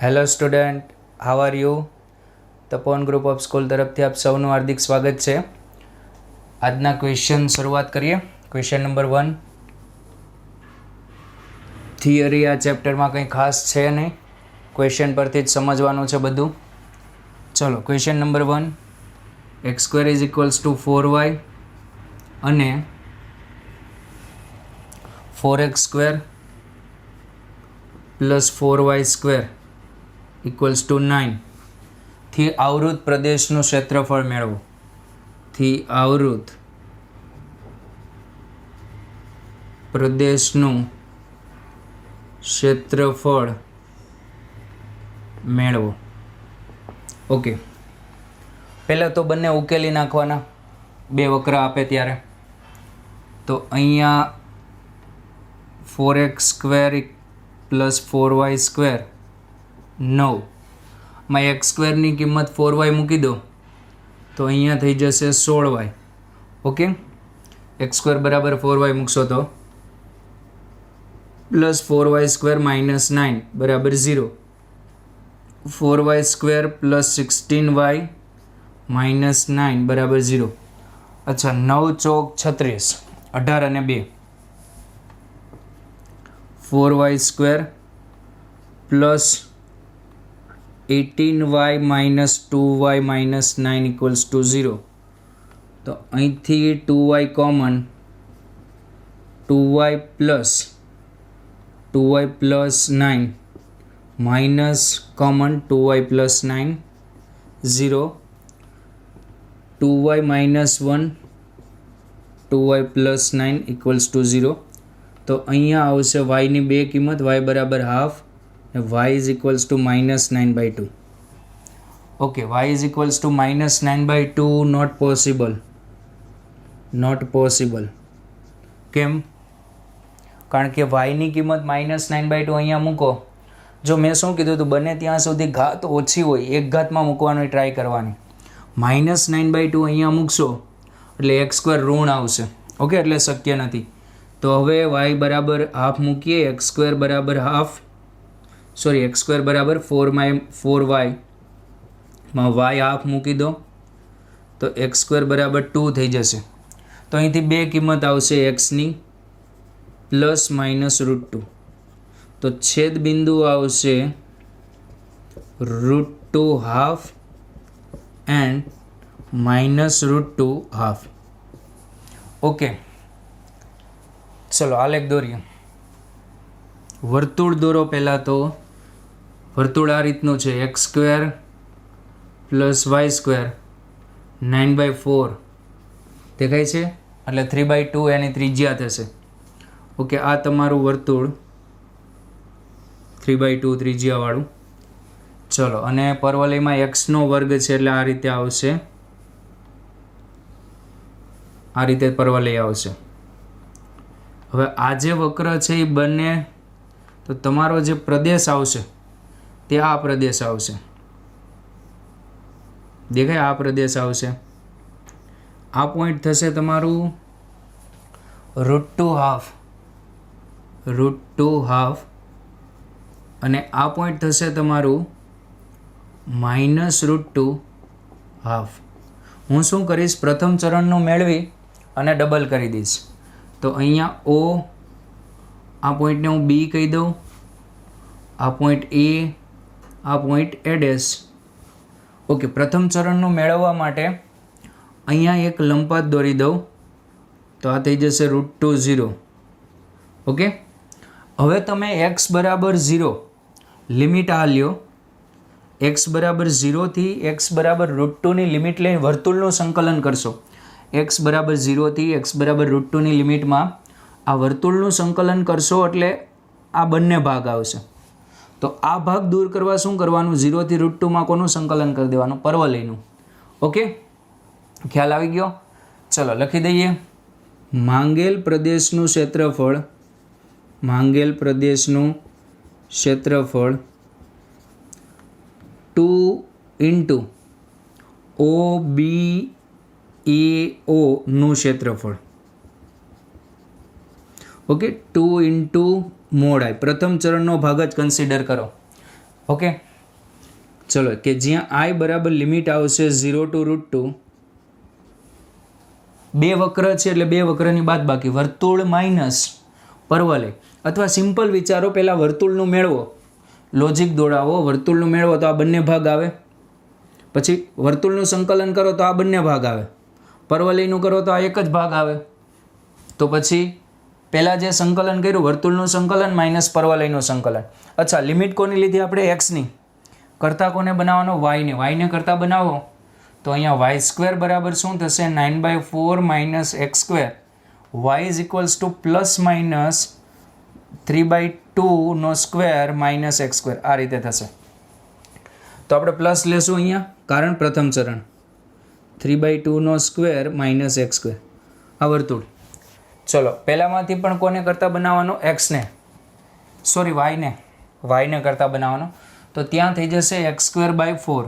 Hello student, how are you? Tapovan group of school તરફથી આપ સૌનું હાર્દિક સ્વાગત છે. આજના ક્વેશ્ચન શરૂઆત કરીએ. Question number 1. થિયરી આ ચેપ્ટરમાં કંઈ ખાસ છે નહીં, ક્વેશ્ચન પરથી જ સમજવાનું છે બધું. ચલો, question number 1. x² is equals two 4y અને 4x² plus 4y² equals to 9 થી આવૃત પ્રદેશનું ક્ષેત્રફળ મેળવો. થી આવૃત પ્રદેશનું ક્ષેત્રફળ મેળવો. ઓકે, પહેલાં તો બંને ઉકેલી નાખવાના, બે વક્ર આપે ત્યારે. તો અહીંયા 4x² પ્લસ 4y² 9 માં x² ની કિંમત 4y મૂકી દો તો અહીંયા થઈ જશે 16y. ઓકે, x² બરાબર 4y મૂકશો તો પ્લસ 4y² માઇનસ 9 બરાબર 0. 4y² પ્લસ 16y માઇનસ 9 બરાબર 0. અચ્છા, 9 ચોક 36, 18 અને 2. 4y² plus 18y minus 2y minus 9 equals to 0. તો અહીંથી 2y common, 2y plus 9 minus common 2y plus 9 0. 2y minus 1 2y plus 9 equals to 0. તો અહીંયા આવશે y ની બે કિંમત, y બરાબર હાફ અને y is equals to minus 9/2. Okay, y is equals to minus 9/2 not possible. કેમ? કારણ કે y ની કિંમત માઇનસ 9/2 અહીંયા મૂકો. જો મેં શું કીધું હતું, બને ત્યાં સુધી ઘાત ઓછી હોય, એક ઘાતમાં મૂકવાની ટ્રાય કરવાની. માઇનસ 9/2 અહીંયા મૂકશો એટલે x² ઋણ આવશે. ઓકે, એટલે શક્ય નથી. તો હવે y બરાબર હાફ મૂકીએ, x² બરાબર હાફ, સોરી x² બરાબર 4y માં y હાફ મૂકી દો તો x² બરાબર 2 થઈ જશે. તો અહીંથી બે કિંમત આવશે x ની પ્લસ માઇનસ √2. તો છેદ બિંદુ આવશે √2 half and minus √2 half. Okay, ચલો આલેખ દોરીએ. વર્તુળ દોરો. પહેલાં તો વર્તુળ આ રીતનું છે, x² પ્લસ y² 9/4 દેખાય છે, એટલે 3/2 એની ત્રિજ્યા થશે. ઓકે, આ તમારું વર્તુળ 3/2 ત્રિજ્યાવાળું. ચલો, અને પરવલયમાં x² છે એટલે આ રીતે આવશે, આ રીતે પરવલય આવશે. હવે આ જે વક્ર છે એ બંને, તો તમારો જે પ્રદેશ આવશે તે આ પ્રદેશ આવશે. દેખાય? આ પ્રદેશ આવશે. આ પોઈન્ટ થશે તમારું √2 હાફ અને આ પોઈન્ટ થશે તમારું માઇનસ √2 હાફ. હું શું કરીશ, પ્રથમ ચરણનું મેળવી અને ડબલ કરી દઈશ. તો અહીંયા O, આ પોઈન્ટને હું B કહી દઉં, આ પોઈન્ટ A, આ પોઈન્ટ A'. ઓકે, પ્રથમ ચરણનું મેળવવા માટે અહીંયા એક લંપાત દોરી દઉં તો આ થઈ જશે √2 0. ઓકે, હવે તમે x બરાબર 0 લિમિટ આ લ્યો, x બરાબર 0 થી x બરાબર √2 ની લિમિટ લઈને વર્તુળનું સંકલન કરશો. x બરાબર 0 થી x બરાબર √2 ની લિમિટમાં આ વર્તુળનું સંકલન કરશો એટલે આ બંને ભાગ આવશે. તો આ ભાગ દૂર કરવા શું કરવાનું, 0 થી √2 માં કોનું સંકલન કરી દેવાનું, પરવલયનું. ઓકે, ખ્યાલ આવી ગયો? ચલો લખી દઈએ. માંગેલ પ્રદેશનું ક્ષેત્રફળ 2 ઇન્ટુ OBAO નું ક્ષેત્રફળ. ઓકે, 2 ઇન્ટુ મોડ I, પ્રથમ ચરણનો ભાગ જ કન્સિડર કરો. ઓકે, ચલો કે જ્યાં આઈ બરાબર લિમિટ આવશે 0 ટુ √2, બે વક્ર છે એટલે બે વક્રની બાદ બાકી, વર્તુળ માઇનસ પરવલય, અથવા સિમ્પલ વિચારો, પહેલાં વર્તુળનું મેળવો, લોજિક દોડાવો, વર્તુળનું મેળવો તો આ બંને ભાગ આવે, પછી વર્તુળનું સંકલન કરો તો આ બંને ભાગ આવે, પરવલયનું કરો તો આ એક જ ભાગ આવે. તો પછી પહેલાં જે સંકલન કર્યું વર્તુળનું સંકલન માઇનસ પરવલયનું સંકલન. અચ્છા, લિમિટ કોની લીધી આપણે? એક્સની. કરતા કોને બનાવવાનો? વાયને. વાયને કરતા બનાવો તો અહીંયા વાય સ્ક્વેર બરાબર શું થશે? 9/4 minus x square. Y is equals to plus minus 3/2 નો સ્ક્વેર માઇનસ એક્સ સ્ક્વેર. આ રીતે થશે. તો આપણે પ્લસ લેશું અહીંયા, કારણ પ્રથમ ચરણ. 3/2 નો સ્ક્વેર માઇનસ એક્સ સ્ક્વેર. આ વર્તુળ. ચલો પહેલાંમાંથી પણ કોને કરતા બનાવવાનો? એક્સને, સોરી વાયને કરતા બનાવવાનો. તો ત્યાં થઈ જશે x²/4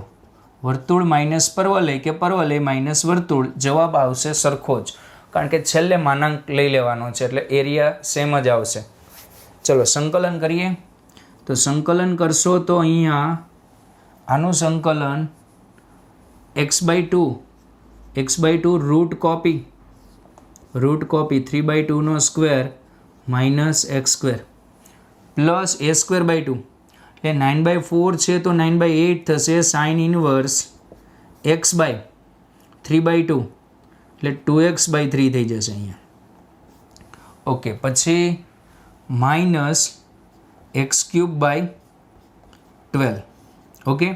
વર્તુળ માઇનસ પરવલય કે પરવલય માઇનસ વર્તુળ. જવાબ આવશે સરખો જ, કારણ કે છેલ્લે માનાંક લઈ લેવાનો છે એટલે એરિયા સેમ જ આવશે. ચલો સંકલન કરીએ. તો સંકલન કરશો તો અહીંયા આનું સંકલન x/2 રૂટ કોપી 3/2 નો square minus x square plus a²/2 એટલે 9/4 છે તો 9/8 થશે, સાઇન ઇનવર્સ x/3/2 એટલે 2x/3 થઈ જશે અહીંયા. ઓકે, પછી minus x³/12. Okay,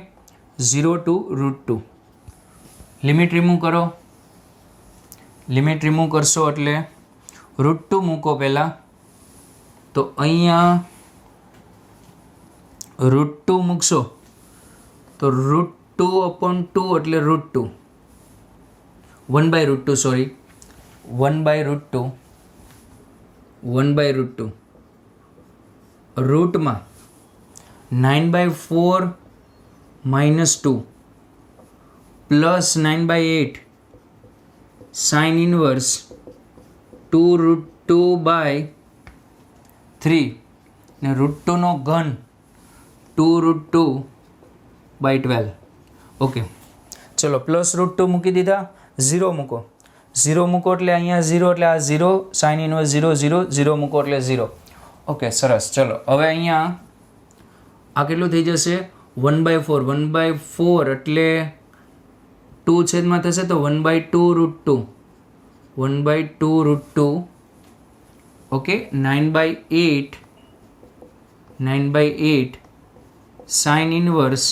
0 to √2. Limit remove કરો. લિમિટ રિમૂવ કરશો એટલે √2 મૂકો પહેલાં. તો અહીંયા √2 મૂકશો તો √2/2 એટલે √2, 1/√2 sorry 1/√2 રૂટમાં 9/4 minus 2 plus 9/8 sine inverse 2√2/3 ને √2 નો ઘન 2√2/12. ઓકે, ચલો પ્લસ √2 મૂકી દીધા. 0 મૂકો. 0 મૂકો એટલે અહીંયા 0 એટલે આ 0, સાઇન ઇનવર્સ 0 0 0 મૂકો એટલે 0. ઓકે, સરસ. ચલો હવે અહીંયા આ કેટલું થઈ જશે? 1/4. 1/4 એટલે 2 છેદમાં થશે તો 1/2 √2. Okay, 9/8 sine inverse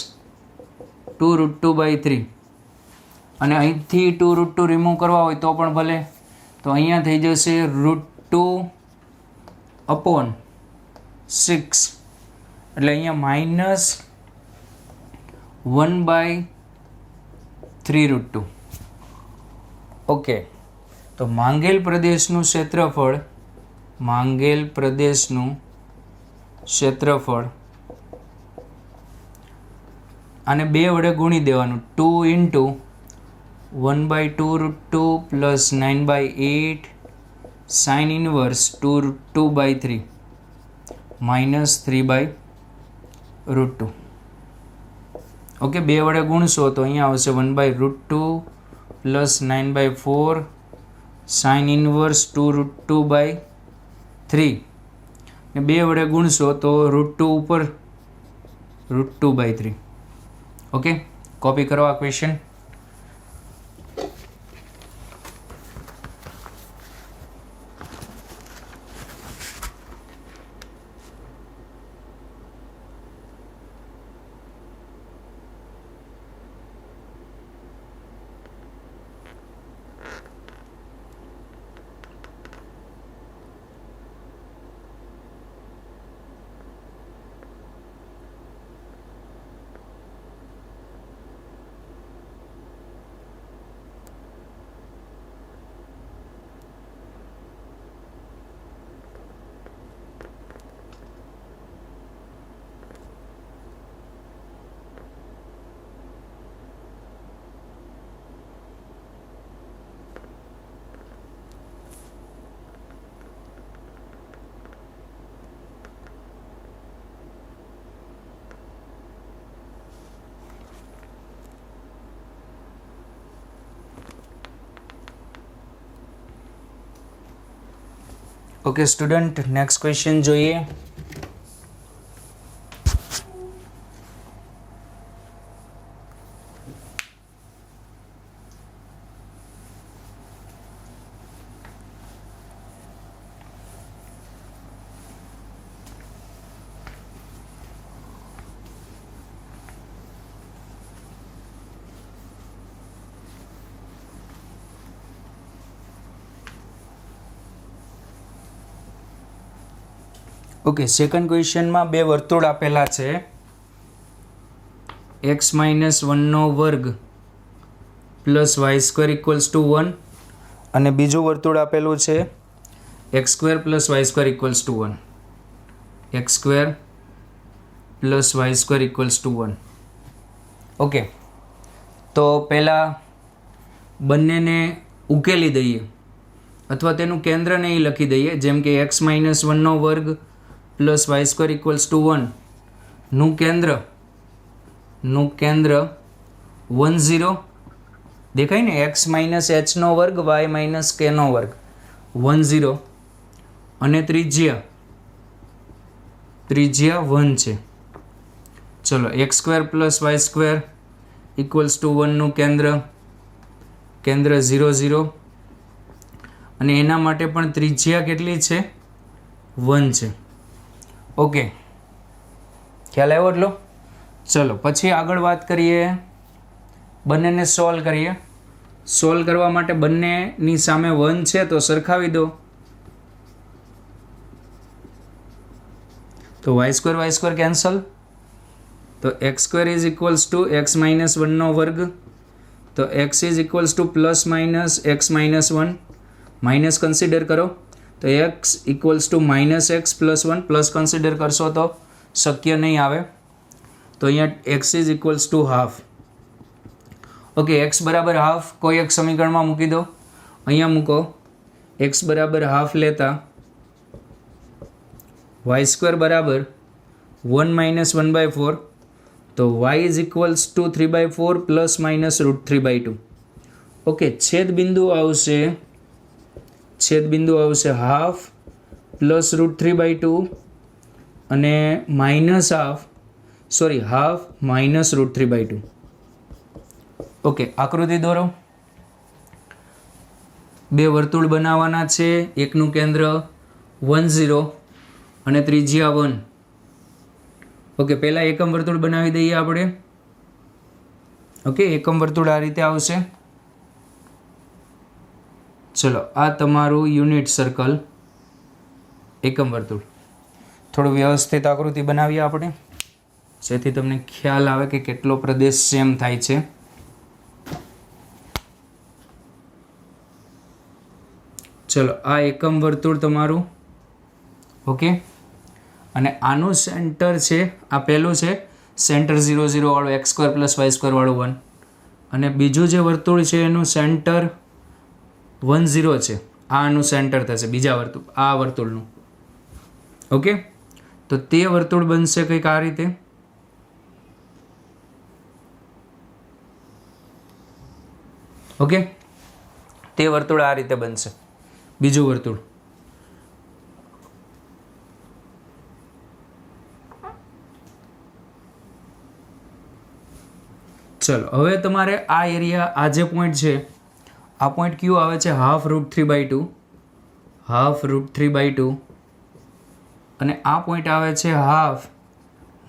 2√2/3. અને અહીંથી 2√2 રિમૂવ કરવા હોય તો પણ ભલે. તો અહીંયા થઈ જશે √2/6 એટલે અહીંયા માઇનસ 1/3√2. ઓકે, તો માંગેલ પ્રદેશનું ક્ષેત્રફળ આને 2 વડે ગુણી દેવાનું. 2 × 1/2√2 plus 9/8 sine inverse 2√2/3 minus 3/√2. Okay, 2 વડે ગુણશો તો અહીંયા આવશે 1/√2 પ્લસ 9/4 સાઇન ઇનવર્સ 2√2/3 ને 2 વડે ગુણશો તો √2 ઉપર √2/3. ઓકે, કોપી કરો આ question. Okay student, next question જોઈએ. ઓકે, સેકન્ડ ક્વેશ્ચનમાં બે વર્તુળ આપેલા છે. x - 1નો વર્ગ plus y square equals to 1 અને બીજું વર્તુળ આપેલું છે x square plus y square equals to 1. x square plus y square equals to 1. Okay, તો પહેલાં બંનેને ઉકેલી દઈએ અથવા તેનું કેન્દ્રને એ લખી દઈએ. જેમ કે x - 1નો વર્ગ plus y square equals to 1 નું કેન્દ્ર 1 0 દેખાય ને. x - hનો વર્ગ y - kનો વર્ગ 1 0 અને ત્રિજ્યા 1 છે. ચલો, x square plus y square equals to 1 નું કેન્દ્ર 0 0 અને એના માટે પણ ત્રિજ્યા કેટલી છે? 1 છે. ઓકે, ખ્યાલ આવ્યો એટલો? ચલો પછી આગળ વાત કરીએ, બંનેને સોલ્વ કરીએ. સોલ્વ કરવા માટે બંનેની સામે 1 છે તો સરખાવી દો. તો વાય સ્ક્વેર કેન્સલ. તો x square is equals two x - 1નો વર્ગ. તો x is equals to plus minus x - 1 minus consider કરો તો x equals to -x plus 1 plus consider કરશો તો શક્ય નહીં આવે. તો અહીંયા x is equals two half. Okay, x બરાબર હાફ કોઈ એક સમીકરણમાં મૂકી દો. અહીંયા મૂકો. x બરાબર હાફ લેતા y સ્ક્વેર બરાબર 1 - 1/4. તો y is equals to 3/4 plus minus √3/2. Okay, છેદબિંદુ આવશે હાફ પ્લસ √3/2 અને હાફ માઇનસ √3/2. ઓકે, આકૃતિ દોરો. બે વર્તુળ બનાવવાના છે. એકનું કેન્દ્ર 1 0 અને ત્રિજ્યા 1. ઓકે, પહેલાં એકમ વર્તુળ બનાવી દઈએ આપણે. ઓકે, એકમ વર્તુળ આ રીતે આવશે. ચલો, આ તમારું યુનિટ સર્કલ એકમ વર્તુળ. થોડું વ્યવસ્થિત આકૃતિ બનાવીએ આપણે, જેથી તમને ખ્યાલ આવે કે કેટલો પ્રદેશ સેમ થાય છે. ચલો, આ એકમ વર્તુળ તમારું. ઓકે, અને આનું સેન્ટર છે, આ પહેલું છે સેન્ટર 0 0 વાળું, x square plus y square વાળું 1. અને બીજું જે વર્તુળ છે એનું સેન્ટર 1 0 છે. આનું સેન્ટર થશે આ વર્તુળનું. ઓકે, તો તે વર્તુળ બનશે કંઈક આ રીતે. ઓકે, તે વર્તુળ આ રીતે બનશે. બીજું વર્તુળ. ચલો, હવે તમારે આ એરિયા, આ જે પોઈન્ટ છે, આ પોઈન્ટ કયું આવે છે? હાફ √3/2 અને આ પોઈન્ટ આવે છે હાફ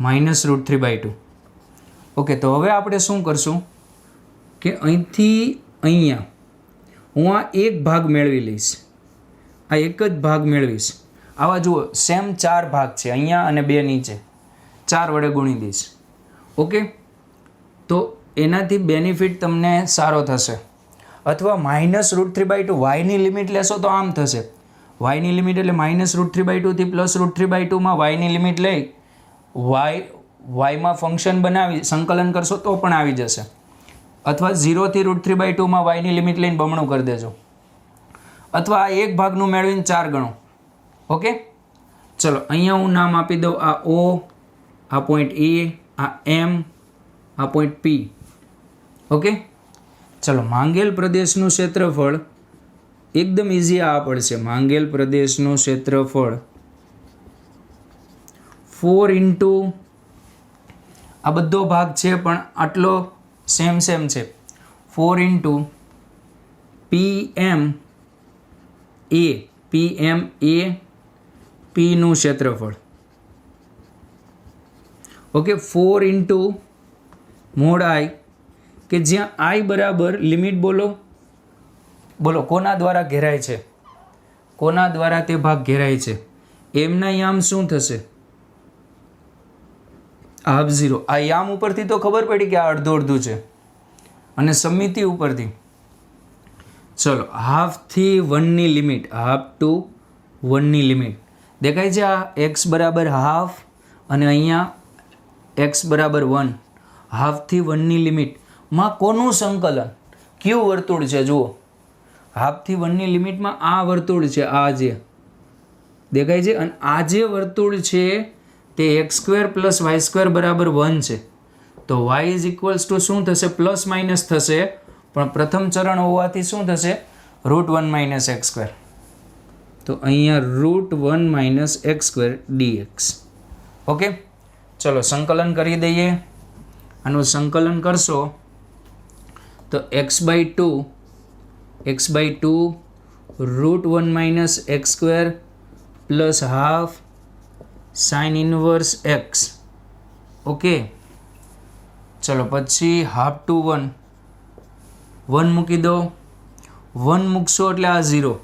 માઇનસ √3/2. ઓકે, તો હવે આપણે શું કરશું કે અહીંથી અહીંયા હું આ એક ભાગ મેળવી લઈશ. આ એક જ ભાગ મેળવીશ. આવા જુઓ, સેમ 4 ભાગ છે અહીંયા અને 2 નીચે. 4 વડે ગુણી દઈશ. ઓકે, તો એનાથી બેનિફિટ તમને સારો થશે. અથવા માઇનસ √3/2 વાયની લિમિટ લેશો તો આમ થશે. વાયની લિમિટ એટલે માઇનસ √3/2 થી પ્લસ √3/2 માં વાયની લિમિટ લઈ વાયમાં ફંક્શન બનાવી સંકલન કરશો તો પણ આવી જશે. અથવા 0 થી √3/2 માં વાયની લિમિટ લઈને બમણું કરી દેજો. અથવા આ એક ભાગનું મેળવીને 4 ગણો. ઓકે, ચલો અહીંયા હું નામ આપી દઉં. આ O, આ પોઈન્ટ A, આ M, આ પોઈન્ટ P. ઓકે, ચલો માંગેલ પ્રદેશનું ક્ષેત્રફળ એકદમ ઇઝી આ પડશે. માંગેલ પ્રદેશનું ક્ષેત્રફળ 4 ઇન્ટુ આ બધો ભાગ છે પણ આટલો સેમ છે. 4 ઇન્ટુ PM A Pનું ક્ષેત્રફળ. ઓકે, 4 ઇન્ટુ મોડ I, કે જ્યાં I બરાબર લિમિટ બોલો કોના દ્વારા ઘેરાય છે, કોના દ્વારા તે ભાગ ઘેરાય છે. એમના યામ શું થશે? હાફ 0. આ યામ ઉપરથી તો ખબર પડી કે આ અડધું છે, અને સમિતિ ઉપરથી ચલો હાફથી 1ની લિમિટ, હાફ ટુ 1ની લિમિટ દેખાય છે. આ x બરાબર હાફ અને અહીંયા x બરાબર 1. હાફથી 1ની લિમિટમાં કોનું સંકલન? કયું વર્તુળ છે? જુઓ, હાફથી 1ની લિમિટમાં આ વર્તુળ છે, આ જે દેખાય છે. અને આ જે વર્તુળ છે તે x² + y² બરાબર 1 છે. તો y ઇઝ ઇક્વલ્સ ટુ શું થશે? પ્લસ માઇનસ થશે, પણ પ્રથમ ચરણ હોવાથી શું થશે? √1 - x². તો અહીંયા √1 - x² dx. ઓકે, ચલો સંકલન કરી દઈએ. આનું સંકલન કરશો તો x/2 √1 - x² plus half sin inverse x. Okay, ચલો પછી હાફ ટુ 1 મૂકી દો. 1 મૂકશો એટલે આ 0.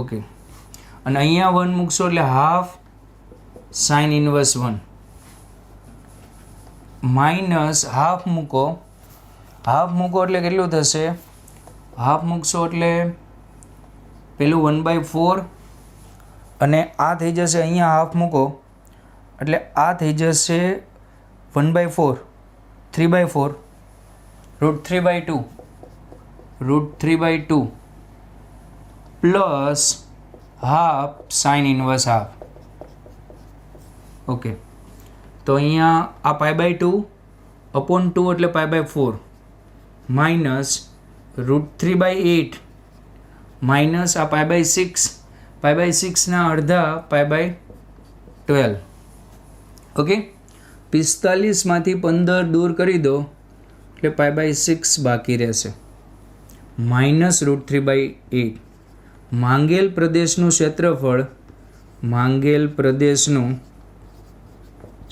ઓકે, અને અહીંયા 1 મૂકશો એટલે half sin inverse 1 minus half મૂકો એટલે કેટલું થશે? હાફ મૂકશો એટલે પેલું 1/4, અને આ થઈ જશે. અહીંયા હાફ મૂકો એટલે આ થઈ જશે 1/4, 3/4, √3/2 plus half sine inverse half. Okay, તો અહીંયા આ π/2 upon 2 એટલે π/4 માઇનસ √3/8 માઇનસ આ π/6 ના અડધા π/12. ઓકે, 45માંથી 15 દૂર કરી દો એટલે π/6 બાકી રહેશે, માઇનસ √3/8. માંગેલ પ્રદેશનું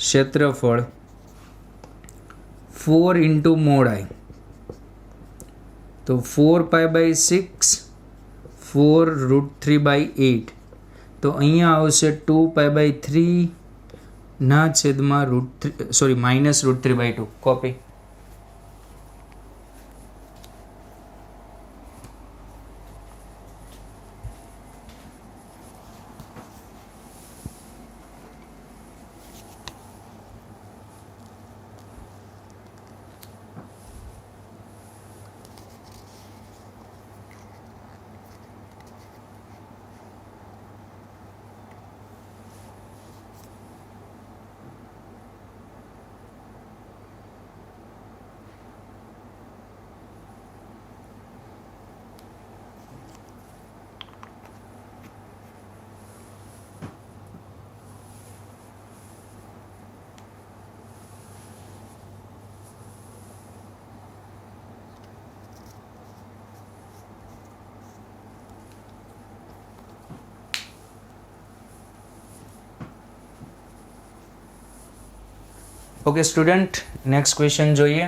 ક્ષેત્રફળ 4 ઇન્ટુ મોડ I. તો 4π/6 4 √3/8. તો અહીંયા આવશે 2π/3 ના છેદમાં minus √3/2. Copy. Okay student, next question જોઈએ.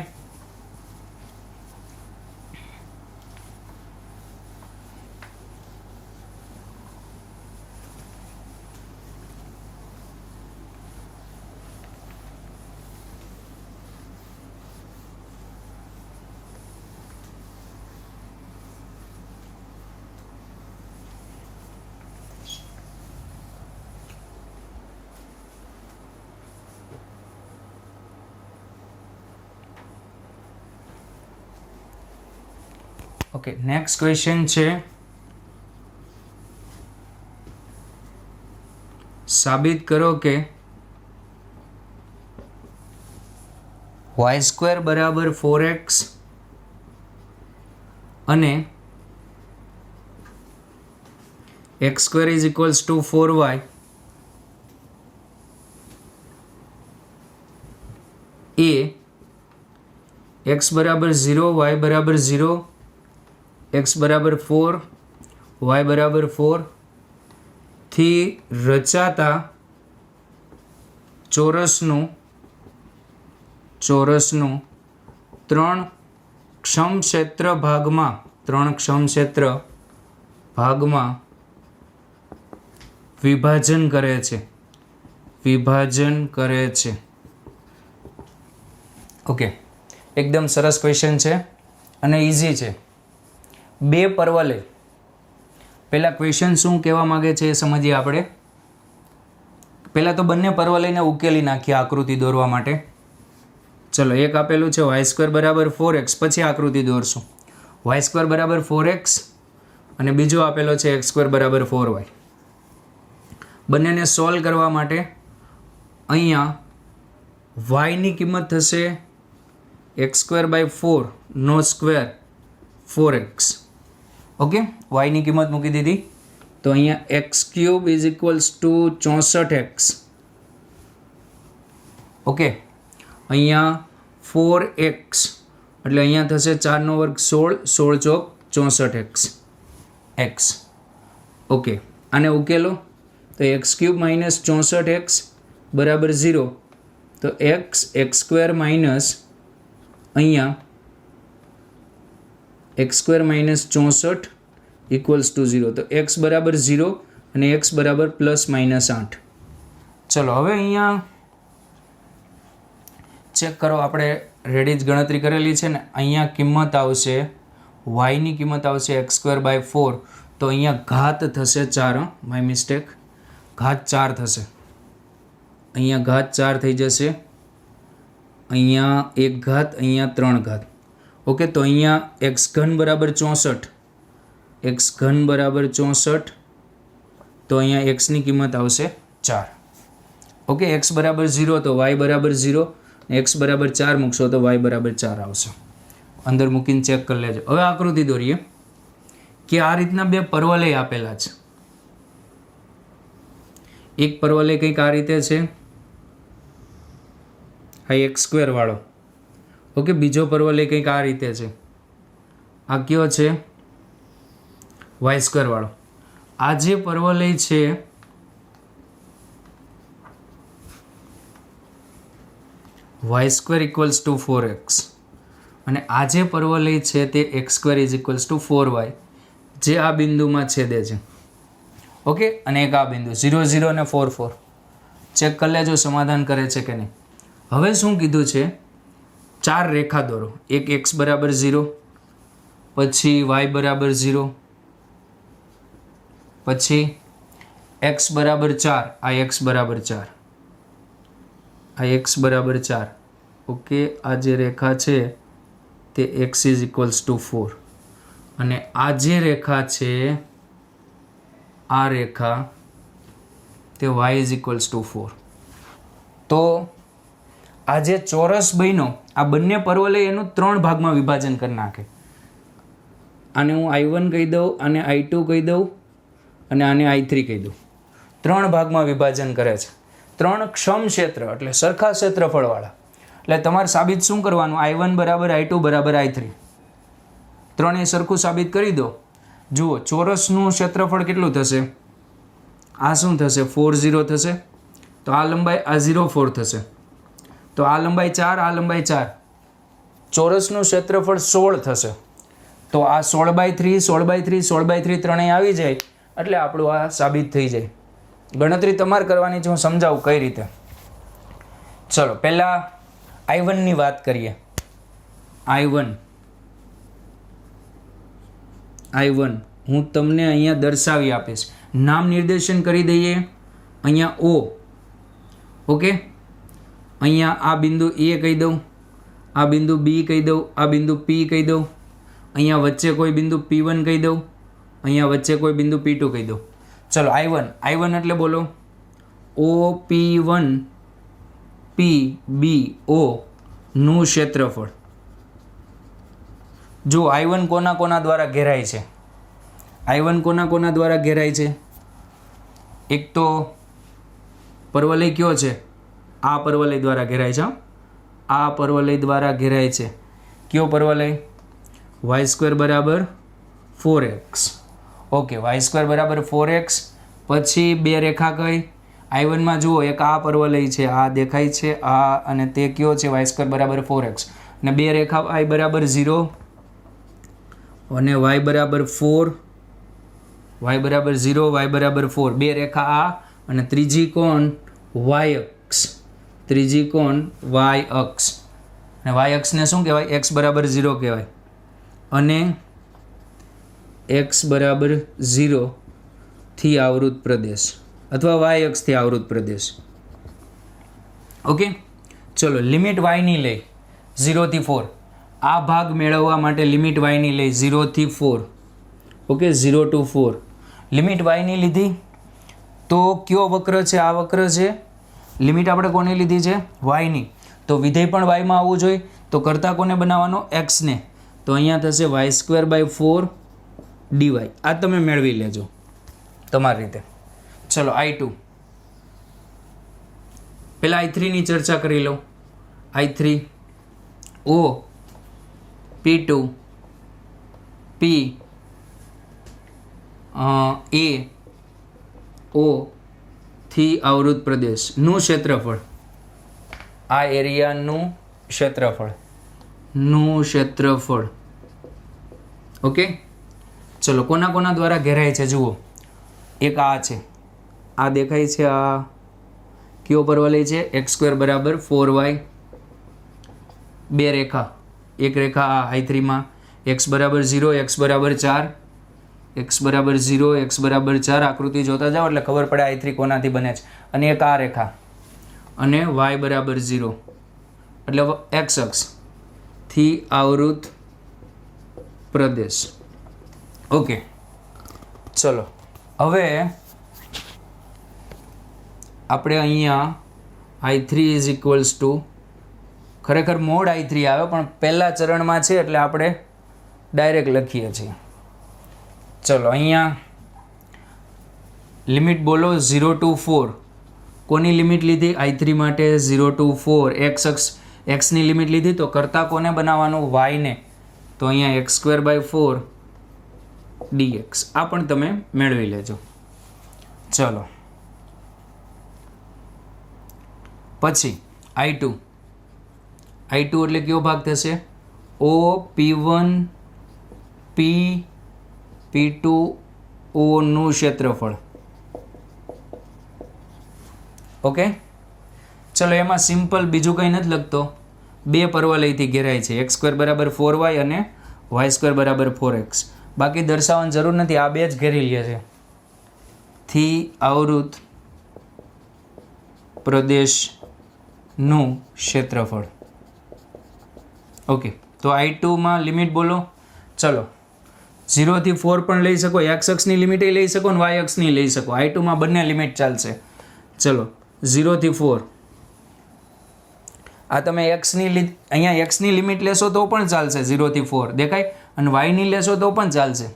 ઓકે, નેક્સ્ટ ક્વેશ્ચન છે, સાબિત કરો કે y² બરાબર 4x અને x square is equals to 4y ए एक्स बराबर 0 वाय बराबर 0 एक्स बराबर 4 वाय बराबर 4 થી રચાતા ચોરસનું ત્રણ ક્ષમક્ષેત્ર ભાગમાં વિભાજન કરે છે ઓકે એકદમ સરસ ક્વેશ્ચન છે અને ઇઝી છે બે પરવલય પહેલાં ક્વેશ્ચન શું કહેવા માગે છે એ સમજીએ આપણે પહેલાં તો બંને પરવલયને ઉકેલી નાખીએ આકૃતિ દોરવા માટે ચલો એક આપેલું છે વાય સ્ક્વેર બરાબર 4x પછી આકૃતિ દોરશું વાય સ્ક્વેર બરાબર 4x અને બીજો આપેલો છે એક્સ સ્ક્વેર બરાબર 4y બંનેને સોલ્વ કરવા માટે અહીંયા વાયની કિંમત થશે એક્સ સ્ક્વેર બાય 4 નો સ્ક્વેર 4x ઓકે વાયની કિંમત મૂકી દીધી તો અહીંયા x cube is equals to 64x okay અહીંયા 4x એટલે અહીંયા થશે 4 નો વર્ગ 16 ચોક 64x x ઓકે આને ઉકેલો તો એક્સ ક્યુબ માઇનસ 64x બરાબર 0 તો એક્સ સ્ક્વેર માઇનસ અહીંયા x square minus 64 equals to 0 तो एक्स बराबर 0 અને एक्स बराबर प्लस माइनस 8 चलो હવે અહીંયા ચેક કરો આપણે રેડી જ ગણતરી કરેલી છે ને અહીંયા કિંમત આવશે y ની કિંમત આવશે x સ્ક્વેર બાય 4 તો અહીંયા ઘાત થશે 4 માય મિસ્ટેક ઘાત 4 થશે અહીંયા ઘાત 4 થઈ જશે અહીંયા 1 ઘાત અહીંયા 3 ઘાત ओके तो अँ एक्स घन बराबर 64 तो अँ एक्स की किंमत आवशे 4 ओके एक्स बराबर 0 तो वाय बराबर 0 एक्स बराबर 4 मूकशो तो वाय बराबर 4 आवशे अंदर मूकीने चेक कर लेजो हवे आकृति दौरीए कि आ रीतना बे परवलय आपेला छे एक परवलय कंईक आ रीते छे आ एक्स स्क्वेर वाळो ओके बीजो परवलय कंईक आ रीते छे आ क्यो छे वाय स्क्वेर वाळो आ जे परवलय छे वाय स्क्वेर इक्वल्स टू 4x अने आ जे परवलय छे ते x square is equals to 4y जे आ बिंदुमां छेदे छे ओके अने एक आ बिंदु 0 0 ने 4 4 चेक कर लेजो समाधान करे छे के नहीं हवे शुं कीधुं छे 4 रेखा दौरो एक एक्स बराबर 0 पछी वाय बराबर 0 पछी एक्स बराबर 4 आ एक्स बराबर 4 आ एक्स बराबर 4 ओके आ जे रेखा छे ते एक्स इज इक्वल्स टू 4 अने आ जे रेखा छे आ रेखा ते वाय इज इक्वल्स टू 4 तो आज चौरस बन्यो आ बंने परवलय एनु 3 भागमां विभाजन कर नाखे आने हूँ I1 कही दऊँ आने I2 कही दऊँ अने आने I3 कही दऊँ 3 भागमां विभाजन करे छे 3 क्षम क्षेत्र एटले सरखा क्षेत्रफळवाळा एटले तमारे साबित शुं करवानुं I1 बराबर I2 बराबर I3 ત્રણેય સરખું સાબિત કરી દો જુઓ ચોરસનું ક્ષેત્રફળ કેટલું થશે આ શું થશે 4 0 થશે તો આ લંબાઈ આ 0 4 થશે तो आ लंबाई 4 आ लंबाई 4 चौरसનું क्षेत्रफળ 16 થશે तो आ 16/3 16/3 16/3 ત્રણેય આવી જાય એટલે આપણું આ સાબિત થઈ જાય ગણતરી તમારે કરવાની છે હું સમજાવું કઈ રીતે ચલો પહેલા I1 ની વાત કરીએ I1 હું તમને અહીંયા દર્શાવી આપીશ નામ નિર્દેશન કરી દઈએ અહીંયા O ઓકે અહીંયા આ બિંદુ A કહી દઉં આ બિંદુ B કહી દઉં આ બિંદુ P કહી દઉં અહીંયા વચ્ચે કોઈ બિંદુ P1 કહી દઉં અહીંયા વચ્ચે કોઈ બિંદુ P2 કહી દઉં ચલો I1 એટલે બોલો OP1 PBO નું ક્ષેત્રફળ જો I1 કોના કોના દ્વારા ઘેરાય છે I1 કોના કોના દ્વારા ઘેરાય છે એક તો પરવલય કયો છે? આ પરવલય દ્વારા ઘેરાય છે. આ પરવલય દ્વારા ઘેરાય છે. કયો પરવલય? y² બરાબર 4x. ઓકે, y² બરાબર 4x. પછી બે રેખા કઈ? I1 માં જુઓ, એક આ પરવલય છે, આ દેખાય છે આ, અને તે કયો છે? y² બરાબર 4x. અને બે રેખા y બરાબર 0 અને y બરાબર 4, y બરાબર 0, y બરાબર 4. બે રેખા આ અને ત્રીજી કોણ? y અક્ષ. ત્રીજી કોણ? y અક્ષ. અને y અક્ષને શું કહેવાય? x બરાબર 0 કહેવાય. અને x બરાબર 0 થી આવૃત પ્રદેશ અથવા y અક્ષથી આવૃત પ્રદેશ. ઓકે, ચલો લિમિટ y ની લઈ 0 થી 4. આ ભાગ મેળવવા માટે લિમિટ y ની લઈ 0 થી 4. ઓકે, 0 to 4 લિમિટ y ની લીધી તો કયો વક્ર છે? આ વક્ર છે. લિમિટ આપણે કોની લીધી છે? y ની. તો વિધેય પણ y માં આવવું જોઈએ. તો કરતા કોને બનાવવાનો? x ને. તો અહીંયા થશે y²/4 dy. આ તમે મેળવી લેજો તમારી રીતે. ચલો I2. પહેલા I3 ની ચર્ચા કરી લો. I3 O P2 P A O થી આવૃત પ્રદેશનું ક્ષેત્રફળ. આ એરિયાનું ક્ષેત્રફળ. ઓકે, ચલો કોના કોના દ્વારા ઘેરાય છે જુઓ. એક આ છે, આ દેખાય છે, આ કયો પરવલય છે? x² બરાબર 4y. બે રેખા, એક રેખા આ I3 માં x બરાબર 0, x બરાબર 4, x બરાબર 0, x બરાબર 4. આકૃતિ જોતા જાઓ એટલે ખબર પડે I3 કોનાથી બને છે. અને એક આ રેખા અને y બરાબર 0 એટલે x અક્ષ થી આવૃત પ્રદેશ. ઓકે, ચલો હવે આપણે અહીંયા I3 ઇઝ ઇક્વલ્સ ટુ, ખરેખર મોડ I3 આવે પણ પહેલા ચરણમાં છે એટલે આપણે ડાયરેક્ટ લખીએ છીએ. ચલો અહીંયા લિમિટ બોલો 0 to 4. કોની લિમિટ લીધી? I3 માટે 0 to 4. x ની લિમિટ લીધી તો કરતા કોને બનાવવાનું? y ને. તો અહીંયા x²/4 dx. આ પણ તમે મેળવી લેજો. ચલો પછી I2 એટલે કયો ભાગ થશે? O P1 P P2 O નું ક્ષેત્રફળ. ઓકે, ચલો એમાં સિમ્પલ બીજું કંઈ નથી લખતો. બે પરવલયથી ઘેરાય છે, x² બરાબર 4y અને y² બરાબર 4x. બાકી દર્શાવવાની જરૂર નથી, આ બે જ ઘેરી લે છે. થી આવૃત પ્રદેશનું ક્ષેત્રફળ. ઓકે, તો I2 માં લિમિટ બોલો. ચલો 0 થી 4 પણ લઈ શકો, x અક્ષની લિમિટ લઈ શકો અને y અક્ષની લઈ શકો. I2 માં બંને લિમિટ ચાલશે. ચલો 0 થી 4. આ તમે અહીંયા x ની લિમિટ લેશો તો પણ ચાલશે 0 થી 4 દેખાય, અને y ની લેશો તો પણ ચાલશે.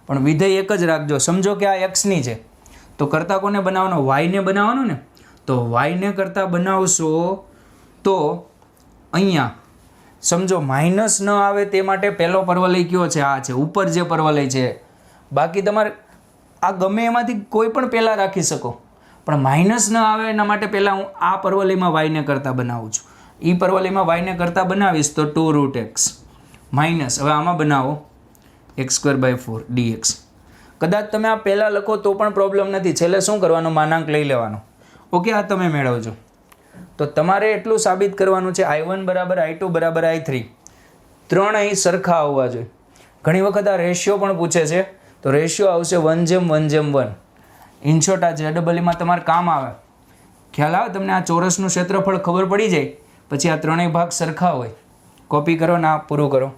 પણ વિધેય એક જ રાખજો. સમજો કે આ x ની છે તો કરતા કોને બનાવવાનો? y ને બનાવવાનો ને. તો y ને કરતા બનાવશો તો અહીંયા સમજો માઇનસ ન આવે તે માટે પહેલો પરવલય કયો છે? આ છે, ઉપર જે પરવલય છે. બાકી તમારે આ ગમે એમાંથી કોઈ પણ પહેલાં રાખી શકો, પણ માઇનસ ન આવે એના માટે પહેલાં હું આ પરવલયમાં y ને કરતા બનાવું છું. એ પરવલયમાં y ને કરતા બનાવીશ તો 2√x માઇનસ, હવે આમાં બનાવો x²/4 dx. કદાચ તમે આ પહેલાં લખો તો પણ પ્રોબ્લેમ નથી, છેલ્લે શું કરવાનું? માનાંક લઈ લેવાનો. ઓકે, આ તમે મેળવજો. તો તમારે એટલું સાબિત કરવાનું છે I1 બરાબર I2 બરાબર I3 ત્રણેય સરખા આવવા જોઈએ. ઘણી વખત આ રેશિયો પણ પૂછે છે, તો રેશિયો આવશે 1:1:1. ઇન શોર્ટ આ JEE તમારે કામ આવે. ખ્યાલ આવે તમને? આ ચોરસનું ક્ષેત્રફળ ખબર પડી જાય પછી આ ત્રણેય ભાગ સરખા હોય. કોપી કરો ને આ પૂરું કરો.